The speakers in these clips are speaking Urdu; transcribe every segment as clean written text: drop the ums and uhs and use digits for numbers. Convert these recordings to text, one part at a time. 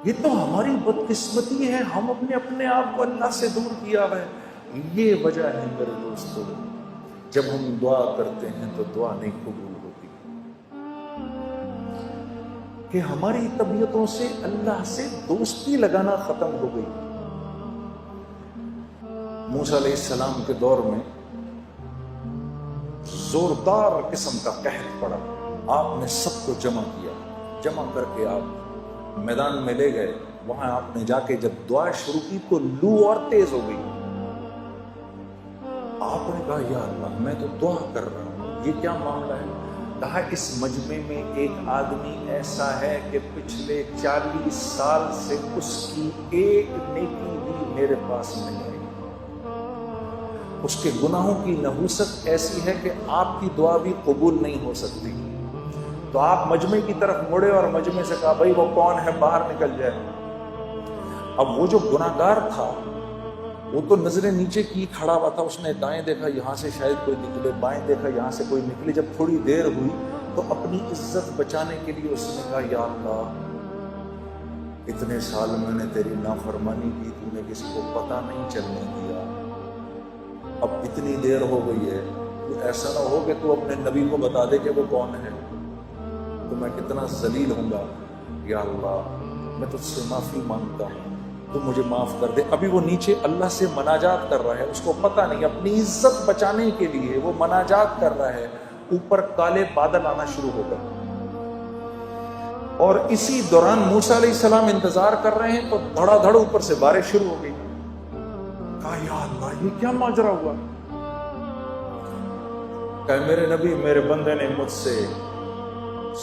یہ تو ہماری بدقسمتی ہے، ہم اپنے آپ کو اللہ سے دور کیا ہے۔ یہ وجہ ہے میرے دوستو، جب ہم دعا کرتے ہیں تو دعا نہیں قبول ہوتی، کہ ہماری طبیعتوں سے اللہ سے دوستی لگانا ختم ہو گئی۔ موسیٰ علیہ السلام کے دور میں زوردار قسم کا قحط پڑا، آپ نے سب کو جمع کر کے آپ میدان میں لے گئے۔ وہاں آپ نے جا کے جب دعا شروع کی تو لو اور تیز ہو گئی۔ آپ نے کہا یا اللہ میں تو دعا کر رہا ہوں، یہ کیا معاملہ ہے؟ کہا اس مجمع میں ایک آدمی ایسا ہے کہ پچھلے 40 سال سے اس کی ایک نیکی بھی میرے پاس نہیں آئی، اس کے گناہوں کی نحوست ایسی ہے کہ آپ کی دعا بھی قبول نہیں ہو سکتی۔ تو آپ مجمع کی طرف مڑے اور مجمع سے کہا بھائی وہ کون ہے، باہر نکل جائے۔ اب وہ جو گناہگار تھا وہ تو نظریں نیچے کی کھڑا ہوا تھا، اس نے دائیں دیکھا یہاں سے شاید کوئی نکلے، بائیں دیکھا یہاں سے کوئی نکلے۔ جب تھوڑی دیر ہوئی تو اپنی عزت بچانے کے لیے اس نے کہا یا اللہ اتنے سال میں نے تیری نافرمانی کی، تو نے کسی کو پتہ نہیں چلنے دیا، اب اتنی دیر ہو گئی ہے، تو ایسا نہ ہو کہ تو اپنے نبی کو بتا دے کہ وہ کون ہے، تو میں کتنا ذلیل ہوں گا۔ یا اللہ میں تجھ سے معافی مانگتا ہوں، تو مجھے معاف کر دے۔ ابھی وہ نیچے اللہ سے مناجات کر رہا ہے، اس کو پتہ نہیں، اپنی عزت بچانے کے لیے وہ مناجات کر رہا ہے۔ اوپر کالے بادل آنا شروع ہو گئے، اور اسی دوران موسیٰ علیہ السلام انتظار کر رہے ہیں تو دھڑا دھڑ اوپر سے بارش شروع ہو گئی۔ کہا یا اللہ یہ کیا ماجرا ہوا؟ کہ میرے نبی میرے بندے نے مجھ سے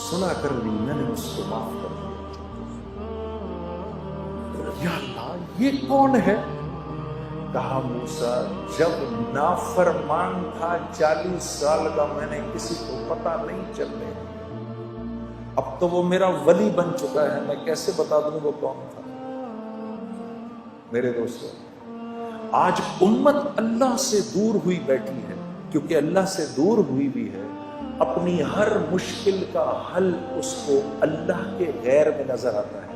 سنا کر لی، میں نے اس کو معاف کر دیا۔ یا اللہ یہ کون ہے؟ کہا موسیٰ جب نافرمان تھا 40 سال کا، میں نے کسی کو پتہ نہیں چلنے دیا، اب تو وہ میرا ولی بن چکا ہے، میں کیسے بتا دوں وہ کون تھا؟ میرے دوستو آج امت اللہ سے دور ہوئی بیٹھی ہے، کیونکہ اللہ سے دور ہوئی بھی ہے، اپنی ہر مشکل کا حل اس کو اللہ کے غیر میں نظر آتا ہے۔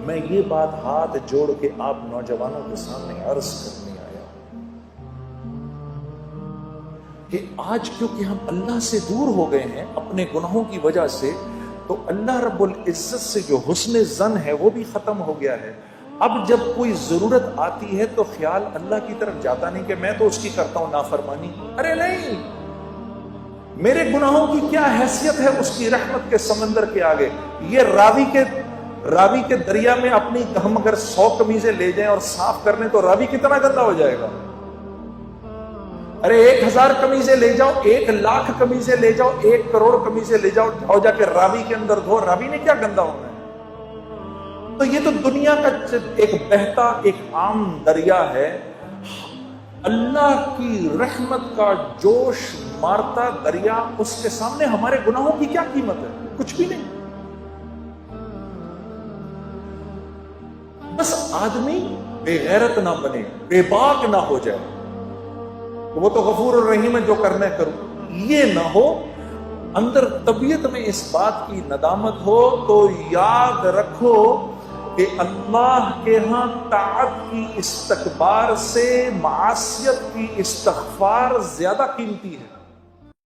میں یہ بات ہاتھ جوڑ کے آپ نوجوانوں کے سامنے عرض کرنے آیا کہ آج کیونکہ ہم اللہ سے دور ہو گئے ہیں اپنے گناہوں کی وجہ سے، تو اللہ رب العزت سے جو حسن ظن ہے وہ بھی ختم ہو گیا ہے۔ اب جب کوئی ضرورت آتی ہے تو خیال اللہ کی طرف جاتا نہیں کہ میں تو اس کی کرتا ہوں نافرمانی، ارے نہیں، میرے گناہوں کی کیا حیثیت ہے اس کی رحمت کے سمندر کے آگے؟ یہ راوی کے دریا میں اپنی ہم اگر 100 قمیضیں لے جائیں اور صاف کر لیں تو راوی کتنا گندا ہو جائے گا؟ ارے 1000 قمیضیں لے جاؤ، 1,00,000 قمیضیں لے جاؤ، 1 کروڑ قمیضیں لے جاؤ جا کے راوی کے اندر دھو، راوی نے کیا گندا ہونا ہے؟ تو یہ تو دنیا کا ایک بہتا ایک عام دریا ہے، اللہ کی رحمت کا جوش مارتا دریا، اس کے سامنے ہمارے گناہوں کی کیا قیمت ہے؟ کچھ بھی نہیں۔ بس آدمی بے غیرت نہ بنے، بے باک نہ ہو جائے، وہ تو غفور الرحیم ہے جو کرنا ہے کرو، یہ نہ ہو، اندر طبیعت میں اس بات کی ندامت ہو تو یاد رکھو کہ اللہ کے ہاں طاعت کی استکبار سے معصیت کی استغفار زیادہ قیمتی ہے۔